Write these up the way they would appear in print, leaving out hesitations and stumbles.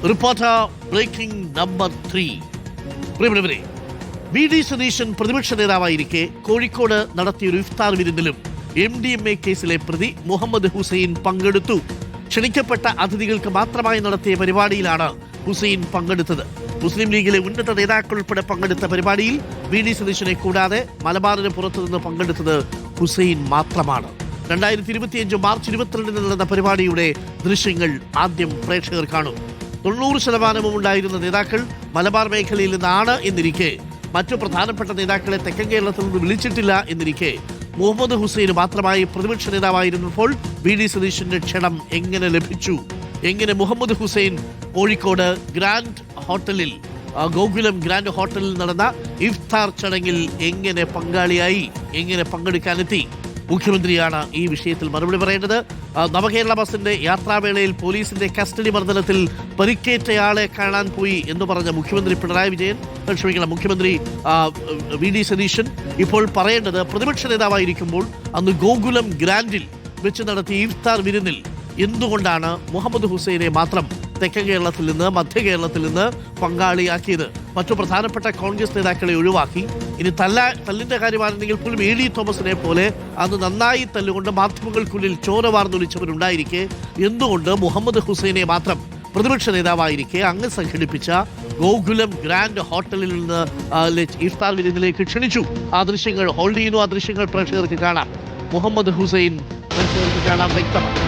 Reporter breaking number 3. പ്രിയപ്പെട്ടവരെ, VD Satheesan പ്രതിപക്ഷ നേതാവായിരിക്കെ കോഴിക്കോട് നടത്തിയൊരു ഇഫ്താർ വിരുന്നിലും MDMA കേസിലെ പ്രതി മുഹമ്മദ് ഹുസൈൻ പങ്കെടുത്തു. ക്ഷണിക്കപ്പെട്ട അതിഥികൾക്ക് മാത്രമായി നടത്തിയ പരിപാടിയിലാണ് ഹുസൈൻ പങ്കെടുത്തത്. മുസ്ലിം ലീഗിലെ ഉന്നത നേതാക്കൾ ഉൾപ്പെടെ പങ്കെടുത്ത പരിപാടിയിൽ VD സതീശനെ കൂടാതെ മലബാറിന് പുറത്തുനിന്ന് പങ്കെടുത്തത് ഹുസൈൻ മാത്രമാണ്. 2025 മാർച്ച് 22 നടന്ന പരിപാടിയുടെ ദൃശ്യങ്ങൾ ആദ്യം പ്രേക്ഷകർ കാണും. 90% ഉണ്ടായിരുന്ന നേതാക്കൾ മലബാർ മേഖലയിൽ നിന്നാണ് എന്നിരിക്കെ, മറ്റു പ്രധാനപ്പെട്ട നേതാക്കളെ തെക്കൻ കേരളത്തിൽ നിന്ന് വിളിച്ചിട്ടില്ല എന്നിരിക്കെ, മുഹമ്മദ് ഹുസൈന് മാത്രമായി പ്രതിപക്ഷ നേതാവായിരുന്നപ്പോൾ VD സതീശന്റെ ക്ഷണം എങ്ങനെ ലഭിച്ചു? എങ്ങനെ മുഹമ്മദ് ഹുസൈൻ കോഴിക്കോട് ഗ്രാൻഡ് ഹോട്ടലിൽ, ഗോകുലം ഗ്രാൻഡ് ഹോട്ടലിൽ നടന്ന ഇഫ്താർ ചടങ്ങിൽ എങ്ങനെ പങ്കാളിയായി, എങ്ങനെ പങ്കെടുക്കാനെത്തി? മുഖ്യമന്ത്രിയാണ് ഈ വിഷയത്തിൽ മറുപടി പറയേണ്ടത്. നവകേരള ബസിന്റെ യാത്രാവേളയിൽ പോലീസിന്റെ കസ്റ്റഡി മർദ്ദനത്തിൽ പരിക്കേറ്റയാളെ കാണാൻ പോയി എന്ന് പറഞ്ഞ മുഖ്യമന്ത്രി പിണറായി വിജയൻ, മുഖ്യമന്ത്രി VD സതീശൻ ഇപ്പോൾ പറയേണ്ടത്, പ്രതിപക്ഷ നേതാവായിരിക്കുമ്പോൾ അന്ന് ഗോകുലം ഗ്രാൻഡിൽ വെച്ച് നടത്തിയ ഇഫ്താർ വിരുന്നിൽ എന്തുകൊണ്ടാണ് മുഹമ്മദ് ഹുസൈനെ മാത്രം തെക്കൻ കേരളത്തിൽ നിന്ന്, മധ്യ കേരളത്തിൽ നിന്ന് പങ്കാളിയാക്കിയത്? മറ്റു പ്രധാനപ്പെട്ട കോൺഗ്രസ് നേതാക്കളെ ഒഴിവാക്കി. ഇനി തല്ലിന്റെ കാര്യമാണെങ്കിൽ പോലും AD തോമസിനെ പോലെ അന്ന് നന്നായി തല്ലുകൊണ്ട് മാധ്യമങ്ങൾക്കുള്ളിൽ ചോര വാർന്നൊലിച്ചവരുണ്ടായിരിക്കെ എന്തുകൊണ്ട് മുഹമ്മദ് ഹുസൈനെ മാത്രം പ്രതിപക്ഷ നേതാവായിരിക്കെ അങ്ങ് സംഘടിപ്പിച്ച ഗോകുലം ഗ്രാൻഡ് ഹോട്ടലിൽ നിന്ന് ഇഫ്താർ വിരുന്നിലേക്ക് ക്ഷണിച്ചു? ആ ദൃശ്യങ്ങൾ ഹോൾഡ് ചെയ്യുന്നു. ആ ദൃശ്യങ്ങൾ പ്രേക്ഷകർക്ക് കാണാം. മുഹമ്മദ് ഹുസൈൻ പ്രേക്ഷകർക്ക് കാണാൻ വ്യക്തമാണ്.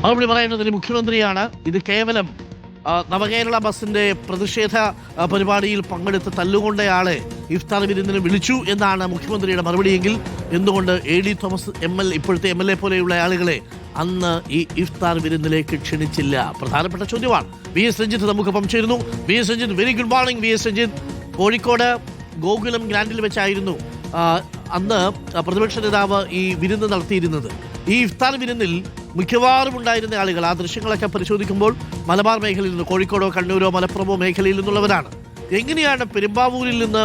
മറുപടി പറയുന്നതിന് മുഖ്യമന്ത്രിയാണ്. ഇത് കേവലം നവകേരള ബസിന്റെ പ്രതിഷേധ പരിപാടിയിൽ പങ്കെടുത്ത് തല്ലുകൊണ്ടയാളെ ഇഫ്താർ വിരുന്നിന് വിളിച്ചു എന്നാണ് മുഖ്യമന്ത്രിയുടെ മറുപടിയെങ്കിൽ എന്തുകൊണ്ട് AD തോമസ് ഇപ്പോഴത്തെ MLA പോലെയുള്ള ആളുകളെ അന്ന് ഈ ഇഫ്താർ വിരുന്നിലേക്ക് ക്ഷണിച്ചില്ല? പ്രധാനപ്പെട്ട ചോദ്യമാണ്. VS രഞ്ജിത്ത് നമുക്കൊപ്പം ചേരുന്നു. VS Ranjith, very good morning. VS Ranjith, Kozhikode Gokulam ഗ്രാൻഡിൽ വെച്ചായിരുന്നു അന്ന് പ്രതിപക്ഷ നേതാവ് ഈ വിരുന്ന് നടത്തിയിരുന്നത്. ഈ ഇഫ്താർ വിരുന്നിൽ മിക്കവാറും ഉണ്ടായിരുന്ന ആളുകൾ, ആ ദൃശ്യങ്ങളൊക്കെ പരിശോധിക്കുമ്പോൾ മലബാർ മേഖലയിൽ നിന്ന്, കോഴിക്കോടോ കണ്ണൂരോ മലപ്പുറമോ മേഖലയിൽ നിന്നുള്ളവരാണ്. എങ്ങനെയാണ് പെരുമ്പാവൂരിൽ നിന്ന്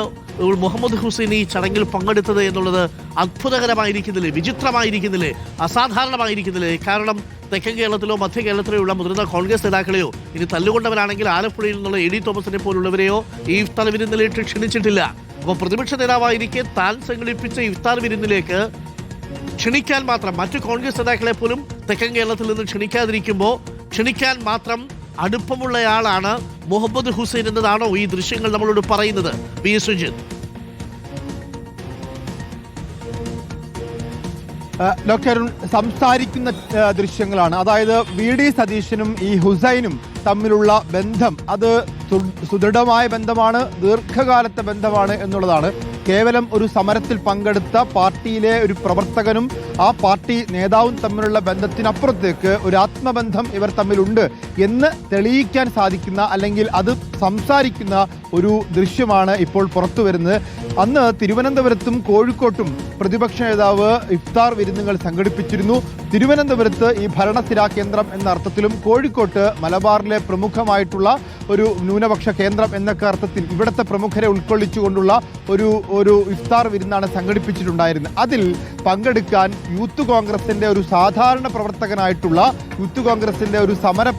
മുഹമ്മദ് ഹുസൈൻ ഈ ചടങ്ങിൽ പങ്കെടുത്തത് എന്നുള്ളത് അത്ഭുതകരമായിരിക്കുന്നില്ലേ, വിചിത്രമായിരിക്കുന്നില്ലേ, അസാധാരണമായിരിക്കുന്നില്ലേ? കാരണം തെക്കൻ കേരളത്തിലോ മധ്യ കേരളത്തിലോ ഉള്ള മുതിർന്ന കോൺഗ്രസ് നേതാക്കളെയോ, ഇനി തല്ലുകൊണ്ടവരാണെങ്കിൽ ആലപ്പുഴയിൽ നിന്നുള്ള AD തോമസിനെ പോലുള്ളവരെയോ ഈ ഇഫ്താർ വിരുന്നിലേക്ക് ക്ഷണിച്ചിട്ടില്ല. അപ്പോൾ പ്രതിപക്ഷ നേതാവായിരിക്കെ താൻ സംഘടിപ്പിച്ച ഇഫ്താർ വിരുന്നിലേക്ക് ക്ഷണിക്കാൻ മാത്രം, മറ്റു കോൺഗ്രസ് നേതാക്കളെ പോലും തെക്കൻ കേരളത്തിൽ നിന്ന് ക്ഷണിക്കാതിരിക്കുമ്പോൾ ക്ഷണിക്കാൻ മാത്രം അടുപ്പമുള്ളയാളാണ് മുഹമ്മദ് ഹുസൈൻ എന്നതാണോ ഈ ദൃശ്യങ്ങൾ നമ്മളോട് പറയുന്നത്? VS രഞ്ജിത്ത്. ഡോക്ടർ സംസാരിക്കുന്ന ദൃശ്യങ്ങളാണ്. അതായത് VD സതീശനും ഈ ഹുസൈനും തമ്മിലുള്ള ബന്ധം അത് സുദൃഢമായ ബന്ധമാണ്, ദീർഘകാലത്തെ ബന്ധമാണ് എന്നുള്ളതാണ്. കേവലം ഒരു സമരത്തിൽ പങ്കെടുത്ത പാർട്ടിയിലെ ഒരു പ്രവർത്തകനും ആ പാർട്ടി നേതാവും തമ്മിലുള്ള ബന്ധത്തിനപ്പുറത്തേക്ക് ഒരു ആത്മബന്ധം ഇവർ തമ്മിലുണ്ട് എന്ന് തെളിയിക്കാൻ സാധിക്കുന്ന, അല്ലെങ്കിൽ അത് സംസാരിക്കുന്ന ഒരു ദൃശ്യമാണ് ഇപ്പോൾ പുറത്തു വരുന്നത്. അന്ന് തിരുവനന്തപുരത്തും കോഴിക്കോട്ടും പ്രതിപക്ഷ നേതാവ് ഇഫ്താർ വിരുന്നുകൾ സംഘടിപ്പിച്ചിരുന്നു. തിരുവനന്തപുരത്ത് ഈ ഭരണസ്ഥിരാ കേന്ദ്രം എന്ന അർത്ഥത്തിലും കോഴിക്കോട്ട് മലബാറിലെ പ്രമുഖമായിട്ടുള്ള ഒരു ന്യൂനപക്ഷ കേന്ദ്രം എന്നൊക്കെ അർത്ഥത്തിൽ ഇവിടുത്തെ പ്രമുഖരെ ഉൾക്കൊള്ളിച്ചുകൊണ്ടുള്ള ഒരു ഇഫ്താർ വിരുന്നാണ് സംഘടിപ്പിച്ചിട്ടുണ്ടായിരുന്നത്. അതിൽ പങ്കെടുക്കാൻ യൂത്ത് കോൺഗ്രസിന്റെ ഒരു സാധാരണ പ്രവർത്തകനായിട്ടുള്ള, യൂത്ത് കോൺഗ്രസിന്റെ ഒരു സമര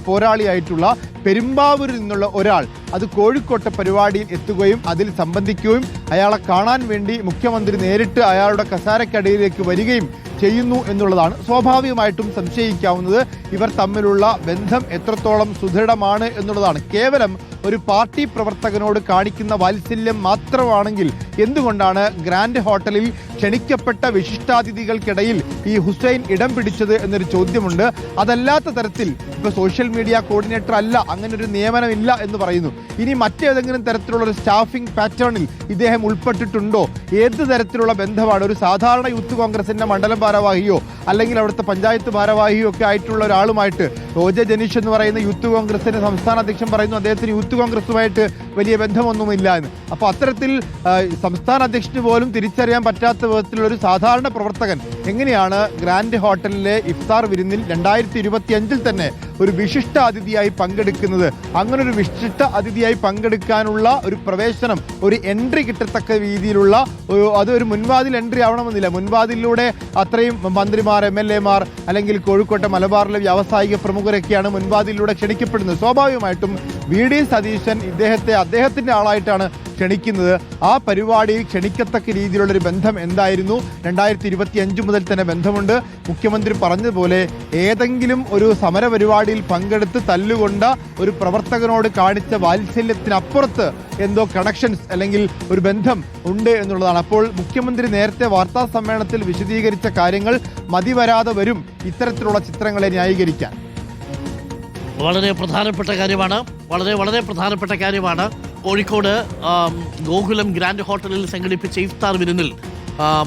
പോരാളിയായിട്ടുള്ള പെരുമ്പാവൂരിൽ നിന്നുള്ള ഒരാൾ അത് കോഴിക്കോട്ടെ പരിപാടിയിൽ എത്തുകയും അതിൽ സംബന്ധിക്കുകയും അയാളെ കാണാൻ വേണ്ടി മുഖ്യമന്ത്രി നേരിട്ട് അയാളുടെ കസാരക്കടിയിലേക്ക് വരികയും ചെയ്യുന്നു എന്നുള്ളതാണ്. സ്വാഭാവികമായിട്ടും സംശയിക്കാവുന്നത് ഇവർ തമ്മിലുള്ള ബന്ധം എത്രത്തോളം സുദൃഢമാണ് എന്നുള്ളതാണ്. കേവലം ഒരു പാർട്ടി പ്രവർത്തകനോട് കാണിക്കുന്ന വാത്സല്യം മാത്രമാണെങ്കിൽ എന്തുകൊണ്ടാണ് ഗ്രാൻഡ് ഹോട്ടലിൽ ക്ഷണിക്കപ്പെട്ട വിശിഷ്ടാതിഥികൾക്കിടയിൽ ഈ ഹുസൈൻ ഇടം പിടിച്ചത് എന്നൊരു ചോദ്യമുണ്ട്. അതല്ലാത്ത തരത്തിൽ ഇപ്പോൾ സോഷ്യൽ മീഡിയ കോർഡിനേറ്റർ അല്ല, അങ്ങനെ ഒരു നിയമനമില്ല എന്ന് പറയുന്നു. ഇനി മറ്റേതെങ്കിലും തരത്തിലുള്ള ഒരു സ്റ്റാഫിംഗ് പാറ്റേണിൽ ഇദ്ദേഹം ഉൾപ്പെട്ടിട്ടുണ്ടോ? ഏത് തരത്തിലുള്ള ബന്ധമാണ്? ഒരു സാധാരണ യൂത്ത് കോൺഗ്രസിന്റെ മണ്ഡലം ഭാരവാഹിയോ അല്ലെങ്കിൽ അവിടുത്തെ പഞ്ചായത്ത് ഭാരവാഹിയോ ഒക്കെ ആയിട്ടുള്ള ഒരാളുമായിട്ട് OJ ജനീഷ് എന്ന് പറയുന്ന യൂത്ത് കോൺഗ്രസിന്റെ സംസ്ഥാന അധ്യക്ഷൻ പറയുന്നു അദ്ദേഹത്തിന് യൂത്ത് കോൺഗ്രസുമായിട്ട് വലിയ ബന്ധമൊന്നുമില്ല എന്ന്. അപ്പോൾ അത്തരത്തിൽ സംസ്ഥാന അധ്യക്ഷന് പോലും തിരിച്ചറിയാൻ പറ്റാത്ത വിധത്തിലുള്ള ഒരു സാധാരണ പ്രവർത്തകൻ എങ്ങനെയാണ് ഗ്രാൻഡ് ഹോട്ടലിലെ ഇഫ്താർ വിരുന്നിൽ 2025 തന്നെ ഒരു വിശിഷ്ട അതിഥിയായി പങ്കെടുക്കുന്നത്? അങ്ങനെ ഒരു വിശിഷ്ട അതിഥിയായി പങ്കെടുക്കാനുള്ള ഒരു പ്രവേശനം, ഒരു എൻട്രി കിട്ടത്തക്ക രീതിയിലുള്ള അതൊരു മുൻവാതിൽ എൻട്രി ആവണമെന്നില്ല. മുൻവാതിലൂടെ അത്രയും മന്ത്രിമാർ, MLA മാർ അല്ലെങ്കിൽ കോഴിക്കോട്ടെ മലബാറിലെ വ്യാവസായിക പ്രമുഖരൊക്കെയാണ് മുൻവാതിലൂടെ ക്ഷണിക്കപ്പെടുന്നത്. സ്വാഭാവികമായിട്ടും VD സതീശൻ ഇദ്ദേഹത്തെ അദ്ദേഹത്തിന്റെ ആളായിട്ടാണ് ക്ഷണിക്കുന്നത്. ആ പരിപാടിയിൽ ക്ഷണിക്കത്തക്ക രീതിയിലുള്ളൊരു ബന്ധം എന്തായിരുന്നു? 2025 മുതൽ തന്നെ ബന്ധമുണ്ട്. മുഖ്യമന്ത്രി പറഞ്ഞതുപോലെ ഏതെങ്കിലും ഒരു സമര പരിപാടിയിൽ പങ്കെടുത്ത് തല്ലുകൊണ്ട ഒരു പ്രവർത്തകനോട് കാണിച്ച വാത്സല്യത്തിനപ്പുറത്ത് എന്തോ കണക്ഷൻസ് അല്ലെങ്കിൽ ഒരു ബന്ധം ഉണ്ട് എന്നുള്ളതാണ്. അപ്പോൾ മുഖ്യമന്ത്രി നേരത്തെ വാർത്താ സമ്മേളനത്തിൽ വിശദീകരിച്ച കാര്യങ്ങൾ മതിവരാതെ വരും ഇത്തരത്തിലുള്ള ചിത്രങ്ങളെ ന്യായീകരിക്കാൻ. വളരെ പ്രധാനപ്പെട്ട കാര്യമാണ്, വളരെ പ്രധാനപ്പെട്ട കാര്യമാണ്. കോഴിക്കോട് ഗോകുലം ഗ്രാൻഡ് ഹോട്ടലിൽ സംഘടിപ്പിച്ച ഇഫ്താർ വിരുന്നിൽ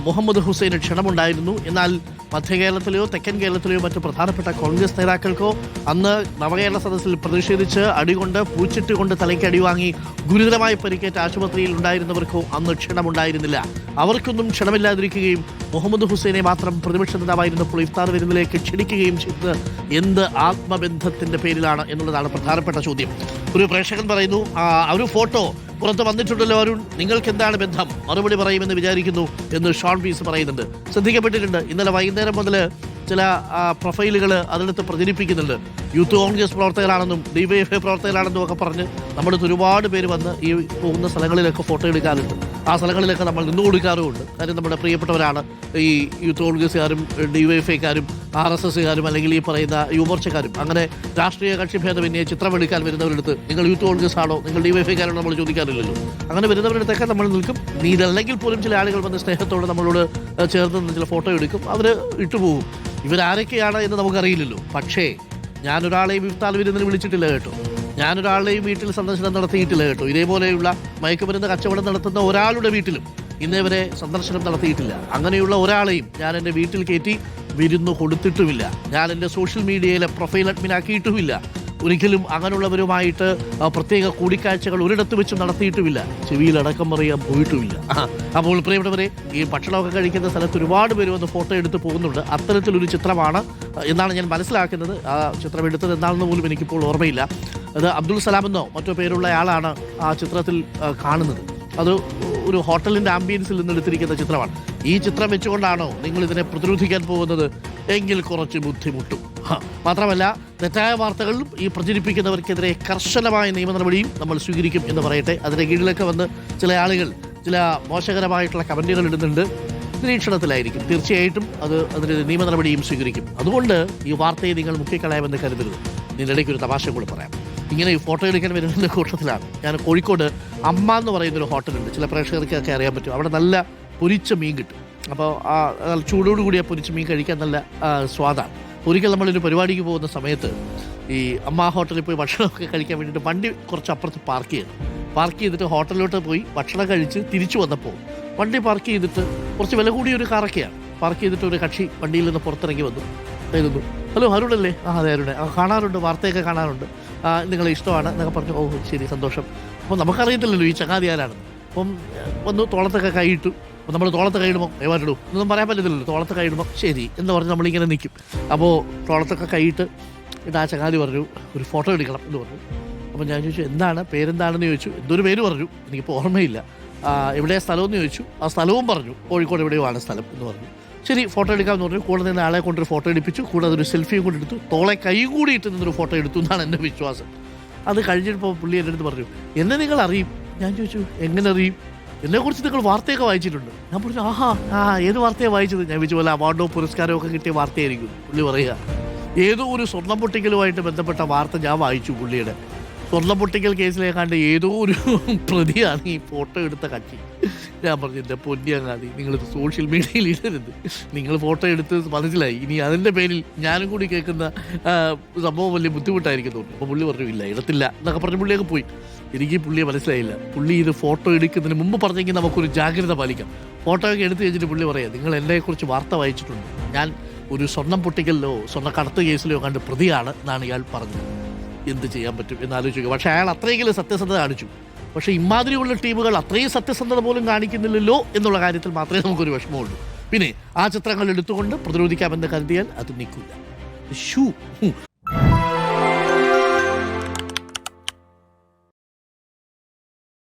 മുഹമ്മദ് ഹുസൈന് ക്ഷണമുണ്ടായിരുന്നു. എന്നാൽ മധ്യകേരളത്തിലെയോ തെക്കൻ കേരളത്തിലെയോ മറ്റു പ്രധാനപ്പെട്ട കോൺഗ്രസ് നേതാക്കൾക്കോ അന്ന് നവകേരള സദസ്സിൽ പ്രതിഷേധിച്ച് അടികൊണ്ട് പൂച്ചിട്ടുകൊണ്ട് തലയ്ക്ക് അടിവാങ്ങി ഗുരുതരമായി പരിക്കേറ്റ ആശുപത്രിയിൽ ഉണ്ടായിരുന്നവർക്കോ അന്ന് ക്ഷണമുണ്ടായിരുന്നില്ല. അവർക്കൊന്നും ക്ഷണമില്ലാതിരിക്കുകയും മുഹമ്മദ് ഹുസൈനെ മാത്രം പ്രതിപക്ഷ നേതാവായിരുന്നപ്പോൾ ഇഫ്താർ വിരുന്നിലേക്ക് ക്ഷണിക്കുകയും ചെയ്തത് എന്ത് ആത്മബന്ധത്തിന്റെ പേരിലാണ് എന്നുള്ളതാണ് പ്രധാനപ്പെട്ട ചോദ്യം. ഒരു പ്രേക്ഷകൻ പറയുന്നു, ഒരു ഫോട്ടോ പുറത്ത് വന്നിട്ടുണ്ടല്ലോ അരുൺ, നിങ്ങൾക്ക് എന്താണ് ബന്ധം? മറുപടി പറയുമെന്ന് വിചാരിക്കുന്നു എന്ന് ഷോൺ പീസ് പറയുന്നുണ്ട്. ശ്രദ്ധിക്കപ്പെട്ടിട്ടുണ്ട്. ഇന്നലെ വൈകുന്നേരം മുതൽ ചില പ്രൊഫൈലുകൾ അതിനകത്ത് പ്രചരിപ്പിക്കുന്നുണ്ട്. യൂത്ത് കോൺഗ്രസ് പ്രവർത്തകരാണെന്നും DYFI പ്രവർത്തകരാണെന്നും ഒക്കെ പറഞ്ഞ് നമ്മുടെ ഒരുപാട് പേര് വന്ന് ഈ പോകുന്ന സ്ഥലങ്ങളിലൊക്കെ ഫോട്ടോ എടുക്കാറുണ്ട്. ആ സ്ഥലങ്ങളിലൊക്കെ നമ്മൾ നിന്നു കൊടുക്കാറുമുണ്ട്. കാര്യം നമ്മുടെ പ്രിയപ്പെട്ടവരാണ് ഈ യൂത്ത് കോൺഗ്രസ്സുകാരും DYFIക്കാരും RSSകാരും അല്ലെങ്കിൽ ഈ പറയുന്ന യുവമോർച്ചക്കാരും. അങ്ങനെ രാഷ്ട്രീയ കക്ഷിഭേദമന്യേ ചിത്രമെടുക്കാൻ വരുന്നവരെടുത്ത് നിങ്ങൾ യൂത്ത് കോൺഗ്രസ് ആണോ, നിങ്ങൾ DYFIക്കാരാണോ നമ്മൾ ചോദിക്കാറില്ലല്ലോ. അങ്ങനെ വരുന്നവരുടെ നമ്മൾ നിൽക്കും. നീതല്ലെങ്കിൽ പോലും ചില ആളുകൾ വന്ന് സ്നേഹത്തോടെ നമ്മളോട് ചേർന്ന് നിന്ന് ചില ഫോട്ടോ എടുക്കും, അവർ ഇട്ടുപോകും. ഇവരാരൊക്കെയാണ് എന്ന് നമുക്കറിയില്ലല്ലോ. പക്ഷേ ഞാനൊരാളെയും ഇഫ്താർ വിരുന്നിന് വിളിച്ചിട്ടില്ല കേട്ടോ. ഞാനൊരാളുടെയും വീട്ടിൽ സന്ദർശനം നടത്തിയിട്ടില്ല കേട്ടോ. ഇതേപോലെയുള്ള മയക്കുമരുന്ന് കച്ചവടം നടത്തുന്ന ഒരാളുടെ വീട്ടിലും ഇന്നേ വരെ സന്ദർശനം നടത്തിയിട്ടില്ല. അങ്ങനെയുള്ള ഒരാളെയും ഞാൻ എൻ്റെ വീട്ടിൽ കയറ്റി വിരുന്ന് കൊടുത്തിട്ടുമില്ല. ഞാൻ എൻ്റെ സോഷ്യൽ മീഡിയയിലെ പ്രൊഫൈൽ അഡ്മിനാക്കിയിട്ടുമില്ല. ഒരിക്കലും അങ്ങനെയുള്ളവരുമായിട്ട് പ്രത്യേക കൂടിക്കാഴ്ചകൾ ഒരിടത്ത് വെച്ച് നടത്തിയിട്ടുമില്ല. ചെവിയിലടക്കം പറയാൻ പോയിട്ടുമില്ല. അപ്പോൾ പ്രിയപ്പെട്ടവരെ, ഈ ഭക്ഷണമൊക്കെ കഴിക്കുന്ന സ്ഥലത്ത് ഒരുപാട് പേര് വന്ന് ഫോട്ടോ എടുത്ത് പോകുന്നുണ്ട്. അത്തരത്തിലൊരു ചിത്രമാണ് എന്നാണ് ഞാൻ മനസ്സിലാക്കുന്നത്. ആ ചിത്രം എടുത്തത് എന്താണെന്ന് പോലും എനിക്കിപ്പോൾ ഓർമ്മയില്ല. അത് അബ്ദുൾ സലാം എന്നോ മറ്റോ പേരുള്ള ആളാണ് ആ ചിത്രത്തിൽ കാണുന്നത്. അത് ഒരു ഹോട്ടലിൻ്റെ ആംബിയൻസിൽ നിന്ന് എടുത്തിരിക്കുന്ന ചിത്രമാണ്. ഈ ചിത്രം വെച്ചുകൊണ്ടാണോ നിങ്ങൾ ഇതിനെ പ്രതിരോധിക്കാൻ പോകുന്നത്? എങ്കിൽ കുറച്ച് ബുദ്ധിമുട്ടും. മാത്രമല്ല, തെറ്റായ വാർത്തകളിലും ഈ പ്രചരിപ്പിക്കുന്നവർക്കെതിരെ കർശനമായ നിയമ നടപടിയും നമ്മൾ സ്വീകരിക്കും എന്ന് പറയട്ടെ. അതിൻ്റെ കീഴിലൊക്കെ വന്ന് ചില ആളുകൾ ചില മോശകരമായിട്ടുള്ള കമൻറ്റുകൾ ഇടുന്നുണ്ട്. നിരീക്ഷണത്തിലായിരിക്കും. തീർച്ചയായിട്ടും അതിന് നിയമ നടപടിയും സ്വീകരിക്കും. അതുകൊണ്ട് ഈ വാർത്തയെ നിങ്ങൾ മുക്കിക്കളയാമെന്ന് കരുതരുത്. ഇതിനിടയ്ക്ക് ഒരു തമാശ കൂടി പറയാം. ഇങ്ങനെ ഈ ഫോട്ടോ എടുക്കാൻ വരുന്നതിൻ്റെ കൂട്ടത്തിലാണ് ഞാൻ കോഴിക്കോട് അമ്മ എന്ന് പറയുന്നൊരു ഹോട്ടലുണ്ട്. ചില പ്രേക്ഷകർക്കൊക്കെ അറിയാൻ പറ്റും. അവിടെ നല്ല പൊരിച്ച മീൻ കിട്ടും. അപ്പോൾ ആ ചൂടോടുകൂടി ആ പൊരിച്ച മീൻ കഴിക്കാൻ നല്ല സ്വാദാണ്. ഒരിക്കൽ നമ്മളൊരു പരിപാടിക്ക് പോകുന്ന സമയത്ത് ഈ അമ്മ ഹോട്ടലിൽ പോയി ഭക്ഷണമൊക്കെ കഴിക്കാൻ വേണ്ടിയിട്ട് വണ്ടി കുറച്ച് അപ്പുറത്ത് പാർക്ക് ചെയ്തിട്ട് ഹോട്ടലിലോട്ട് പോയി ഭക്ഷണം കഴിച്ച് തിരിച്ചു വന്നപ്പോൾ വണ്ടി പാർക്ക് ചെയ്തിട്ട് കുറച്ച് വില കൂടിയ ഒരു കാറൊക്കെയാണ് പാർക്ക് ചെയ്തിട്ട് ഒരു കക്ഷി വണ്ടിയിൽ നിന്ന് പുറത്തിറങ്ങി വന്നു. എഴുതുന്നു, ഹലോ അരുണല്ലേ? അതെ അരുണേ, വാർത്തയൊക്കെ കാണാറുണ്ട്, നിങ്ങളെ ഇഷ്ടമാണ് എന്നൊക്കെ പറഞ്ഞു. ഓ ശരി, സന്തോഷം. അപ്പോൾ നമുക്കറിയത്തില്ലല്ലോ ഈ ചങ്ങാതി ആരാണ്. അപ്പം വന്നു തോളത്തൊക്കെ കൈയിട്ടു. അപ്പോൾ നമ്മൾ തോളത്ത് കൈയിടുമ്പോൾ ഏമാറ്റിടൂ എന്നൊന്നും പറയാൻ പറ്റത്തില്ലല്ലോ. തോളത്ത് കൈയിടുമ്പോൾ ശരി എന്ന് പറഞ്ഞ് നമ്മളിങ്ങനെ നിൽക്കും. അപ്പോൾ തോളത്തൊക്കെ കൈയിട്ട് ആ ചങ്ങാതി പറഞ്ഞു ഒരു ഫോട്ടോ എടുക്കണം എന്ന് പറഞ്ഞു. അപ്പോൾ ഞാൻ ചോദിച്ചു എന്താണ് പേരെന്താണെന്ന് ചോദിച്ചു. എന്തൊരു പേര് പറഞ്ഞു, എനിക്കിപ്പോൾ ഓർമ്മയില്ല. എവിടെയാണ് സ്ഥലമെന്ന് ചോദിച്ചു. ആ സ്ഥലവും പറഞ്ഞു, കോഴിക്കോട് എവിടെയോ ആണ് സ്ഥലം എന്ന് പറഞ്ഞു. ശരി, ഫോട്ടോ എടുക്കാമെന്ന് പറഞ്ഞു. കൂടെ നിന്ന് ആളെ കൊണ്ടൊരു ഫോട്ടോ എടുപ്പിച്ചു. കൂടെ അതൊരു സെൽഫിയും കൂടി എടുത്തു. തോളെ കൈ കൂടി ഇട്ട് നിന്നൊരു ഫോട്ടോ എടുത്തു എന്നാണ് എൻ്റെ വിശ്വാസം. അത് കഴിഞ്ഞപ്പോൾ പുള്ളി എൻ്റെ അടുത്ത് പറഞ്ഞു, എന്നെ നിങ്ങൾ അറിയും? ഞാൻ ചോദിച്ചു എങ്ങനെ അറിയും? എന്നെക്കുറിച്ച് നിങ്ങൾ വാർത്തയൊക്കെ വായിച്ചിട്ടുണ്ട്? ഞാൻ പറഞ്ഞു ഏത് വാർത്തയാണ് വായിച്ചത്? ഞാൻ വിളിച്ചു പോലെ അവാർഡോ പുരസ്കാരമോ ഒക്കെ കിട്ടിയ വാർത്തയായിരിക്കും. പുള്ളി പറയുക ഏതോ ഒരു സ്വർണ്ണം പൊട്ടിക്കലുമായിട്ട് ബന്ധപ്പെട്ട വാർത്ത ഞാൻ വായിച്ചു പുള്ളിയുടെ. സ്വർണ്ണ പൊട്ടിക്കൽ കേസിലേക്കാണ്ട് ഏതോ ഒരു പ്രതിയാണ് ഈ ഫോട്ടോ എടുത്ത കക്ഷി. ഞാൻ പറഞ്ഞു എൻ്റെ പൊന്നിയങ്ങാതി, നിങ്ങളിത് സോഷ്യൽ മീഡിയയിൽ ഇടരുത്. നിങ്ങൾ ഫോട്ടോ എടുത്ത് മനസ്സിലായി, ഇനി അതിൻ്റെ പേരിൽ ഞാനും കൂടി കേൾക്കുന്ന സംഭവം വലിയ ബുദ്ധിമുട്ടായിരിക്കും തോന്നുന്നു. അപ്പോൾ പുള്ളി പറഞ്ഞു ഇല്ല ഇടത്തില്ല എന്നൊക്കെ പറഞ്ഞ് പുള്ളിയൊക്കെ പോയി. എനിക്ക് പുള്ളിയെ മനസ്സിലായില്ല. പുള്ളി ഇത് ഫോട്ടോ എടുക്കുന്നതിന് മുമ്പ് പറഞ്ഞെങ്കിൽ നമുക്കൊരു ജാഗ്രത പാലിക്കാം. ഫോട്ടോ ഒക്കെ എടുത്ത് കഴിഞ്ഞിട്ട് പുള്ളി പറയാം നിങ്ങൾ എന്നെക്കുറിച്ച് വാർത്ത വായിച്ചിട്ടുണ്ട്, ഞാൻ ഒരു സ്വർണ്ണം പൊട്ടിക്കലിലോ സ്വർണ്ണ കടത്ത് കേസിലോ കണ്ട് പ്രതിയാണ് എന്നാണ് ഇയാൾ പറഞ്ഞത്. എന്ത് ചെയ്യാൻ പറ്റും എന്നാലോചിക്കുക. പക്ഷേ അയാൾ അത്രയെങ്കിലും സത്യസന്ധത കാണിച്ചു. പക്ഷേ ഇമാതിരിയുള്ള ടീമുകൾ അത്രയും സത്യസന്ധത പോലും കാണിക്കുന്നില്ലല്ലോ എന്നുള്ള കാര്യത്തിൽ മാത്രമേ നമുക്കൊരു വിഷമമുള്ളൂ. പിന്നെ ആ ചിത്രങ്ങൾ എടുത്തുകൊണ്ട് പ്രതിരോധിക്കാമെന്ന് കരുതിയാൽ അത് നിൽക്കില്ല.